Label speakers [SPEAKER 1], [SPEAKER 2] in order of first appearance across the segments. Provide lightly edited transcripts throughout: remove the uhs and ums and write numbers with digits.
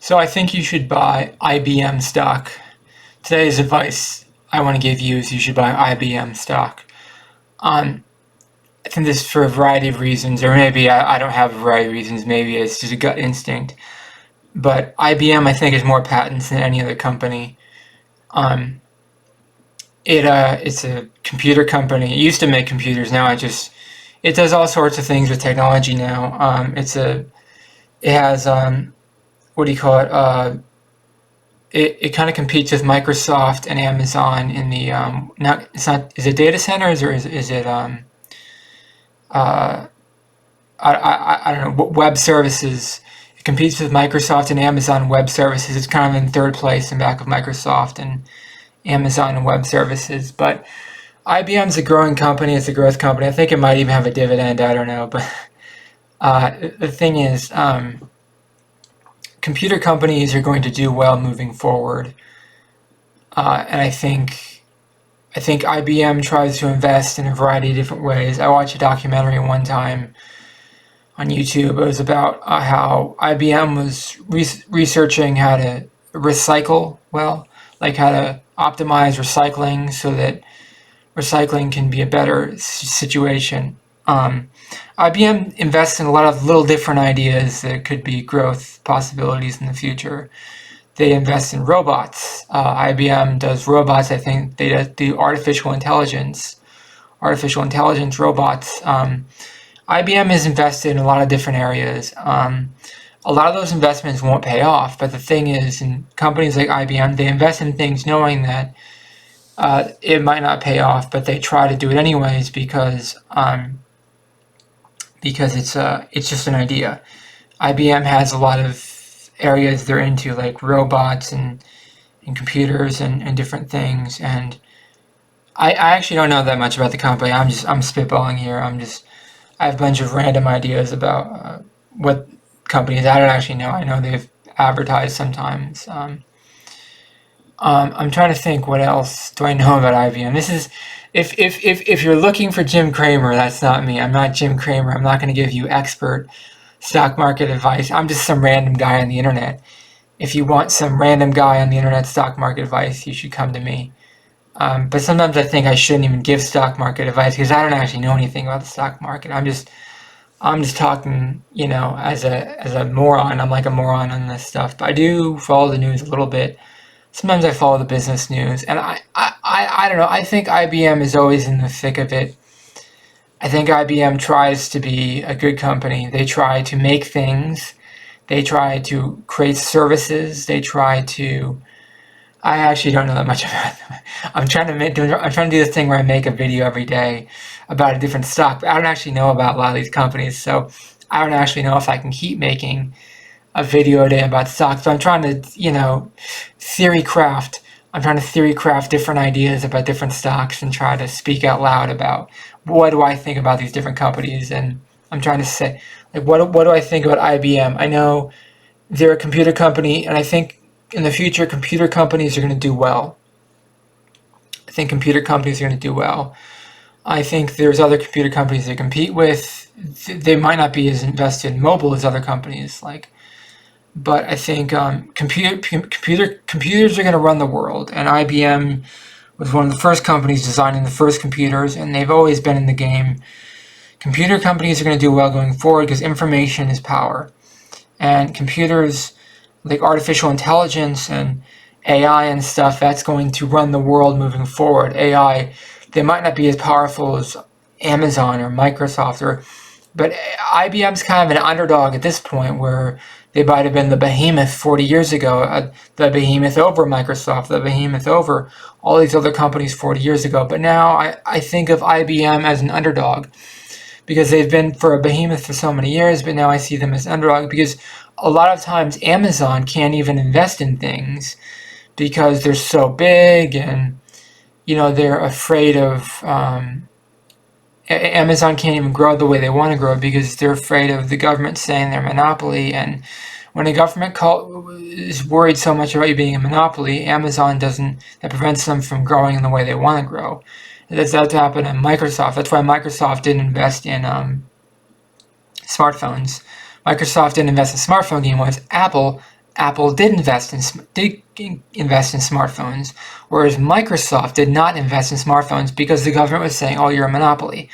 [SPEAKER 1] So I think you should buy IBM stock. Today's advice I want to give you is you should buy IBM stock. Um, I think this is for a variety of reasons, or maybe I don't have a variety of reasons. Maybe it's just a gut instinct. But IBM, I think, has more patents than any other company. Um, it's a computer company. It used to make computers. Now it does all sorts of things with technology now. It has what do you call it? It kind of competes with Microsoft and Amazon in the not it's not is it data centers or is it uh, I don't know, web services. It competes with Microsoft and Amazon web services. It's kind of in third place in back of Microsoft and Amazon and web services. But IBM's a growing company. It's a growth company. I think it might even have a dividend. I don't know. But the thing is, computer companies are going to do well moving forward. And I think IBM tries to invest in a variety of different ways. I watched a documentary one time on YouTube. It was about how IBM was researching how to recycle well, like how to optimize recycling so that recycling can be a better situation. IBM invests in a lot of little different ideas that could be growth possibilities in the future. They invest in robots. IBM does robots. I think they do artificial intelligence robots. IBM has invested in a lot of different areas. A lot of those investments won't pay off, but the thing is, in companies like IBM, they invest in things knowing that it might not pay off, but they try to do it anyways because it's just an idea. IBM has a lot of areas they're into, like robots and computers and different things. And I actually don't know that much about the company. I'm spitballing here. I have a bunch of random ideas about what companies. I don't actually know. I know they've advertised sometimes. I'm trying to think, what else do I know about IBM? This is if you're looking for Jim Cramer, that's not me. I'm not Jim Cramer. I'm not going to give you expert stock market advice. I'm just some random guy on the internet. If you want some random guy on the internet stock market advice, you should come to me. But sometimes I think I shouldn't even give stock market advice because I don't actually know anything about the stock market. I'm just talking, as a moron. I'm like a moron on this stuff. But I do follow the news a little bit. Sometimes I follow the business news, and I don't know. I think IBM is always in the thick of it. I think IBM tries to be a good company. They try to make things. They try to create services. I actually don't know that much about them. I'm trying to do this thing where I make a video every day about a different stock, but I don't actually know about a lot of these companies, so I don't actually know if I can keep making a video a day about stocks. So I'm trying to, theory craft. I'm trying to theory craft different ideas about different stocks and try to speak out loud about what do I think about these different companies. And I'm trying to say, like, what do I think about IBM? I know they're a computer company, and I think in the future, computer companies are going to do well. I think computer companies are going to do well. I think there's other computer companies they compete with. They might not be as invested in mobile as other companies, but I think computers are going to run the world, and IBM was one of the first companies designing the first computers, and they've always been in the game. Computer companies are going to do well going forward because information is power, and computers like artificial intelligence and AI and stuff, that's going to run the world moving forward. AI, they might not be as powerful as Amazon or Microsoft, but IBM's kind of an underdog at this point, where they might have been the behemoth 40 years ago, the behemoth over Microsoft, the behemoth over all these other companies 40 years ago. But now I think of IBM as an underdog because they've been for a behemoth for so many years, but now I see them as an underdog because a lot of times Amazon can't even invest in things because they're so big, and they're afraid of Amazon can't even grow the way they want to grow because they're afraid of the government saying they're a monopoly. And when a government is worried so much about you being a monopoly, that prevents them from growing in the way they want to grow. That's happened in Microsoft. That's why Microsoft didn't invest in smartphones. Microsoft didn't invest in smartphone game, was Apple Apple did invest in smartphones, whereas Microsoft did not invest in smartphones because the government was saying, "Oh, you're a monopoly."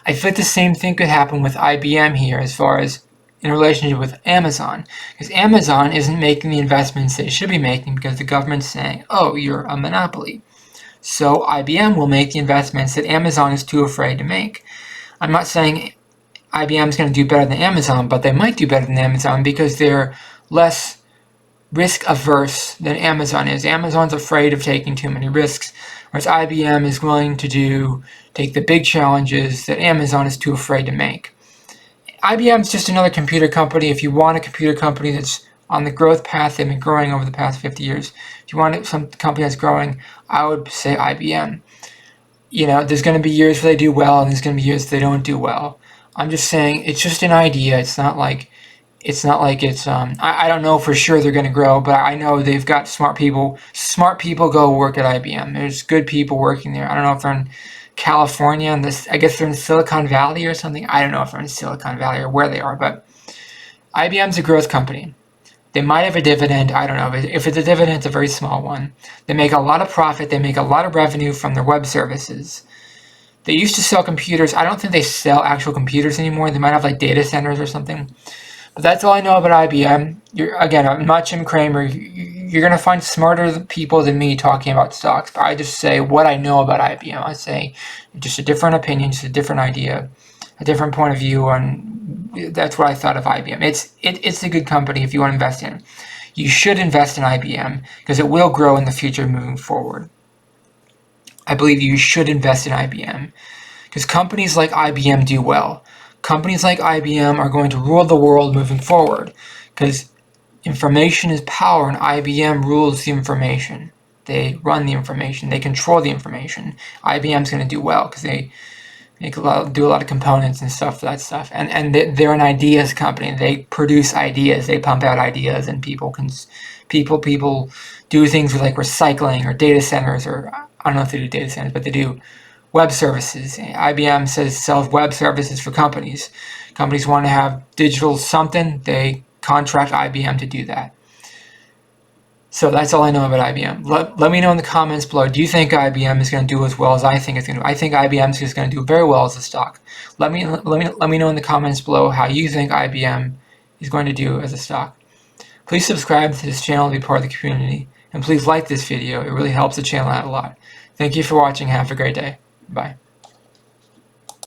[SPEAKER 1] I feel like the same thing could happen with IBM here, as far as in relationship with Amazon, because Amazon isn't making the investments they should be making because the government's saying, "Oh, you're a monopoly." So IBM will make the investments that Amazon is too afraid to make. I'm not saying IBM is going to do better than Amazon, but they might do better than Amazon because they're less risk averse than Amazon is. Amazon's afraid of taking too many risks, whereas IBM is willing to take the big challenges that Amazon is too afraid to make. IBM is just another computer company. If you want a computer company that's on the growth path, they've been growing over the past 50 years. If you want some company that's growing, I would say IBM. There's going to be years where they do well, and there's going to be years they don't do well. I'm just saying it's just an idea. It's not like it's I don't know for sure they're going to grow, but I know they've got smart people. Smart people go work at IBM. There's good people working there. I don't know if they're in California, and I guess they're in Silicon Valley or something. I don't know if they're in Silicon Valley or where they are, but IBM's a growth company. They might have a dividend. I don't know. If it's a dividend, it's a very small one. They make a lot of profit. They make a lot of revenue from their web services. They used to sell computers. I don't think they sell actual computers anymore. They might have like data centers or something. But that's all I know about IBM. Again, I'm not Jim Cramer. You're going to find smarter people than me talking about stocks. But I just say what I know about IBM. I say just a different opinion, just a different idea, a different point of view on. That's what I thought of IBM. It's a good company if you want to invest in. You should invest in IBM because it will grow in the future moving forward. I believe you should invest in IBM because companies like IBM do well. Companies like IBM are going to rule the world moving forward because information is power, and IBM rules the information. They run the information. They control the information. IBM's going to do well because they do a lot of components and stuff for that stuff. And they're an ideas company. They produce ideas. They pump out ideas, and people do things with like recycling or data centers, or I don't know if they do data centers, but they do web services. IBM sells web services for companies. Companies want to have digital something, they contract IBM to do that. So that's all I know about IBM. Let me know in the comments below. Do you think IBM is going to do as well as I think it's going to do? I think IBM is just going to do very well as a stock. Let me know in the comments below how you think IBM is going to do as a stock. Please subscribe to this channel to be part of the community, and please like this video. It really helps the channel out a lot. Thank you for watching. Have a great day. Bye.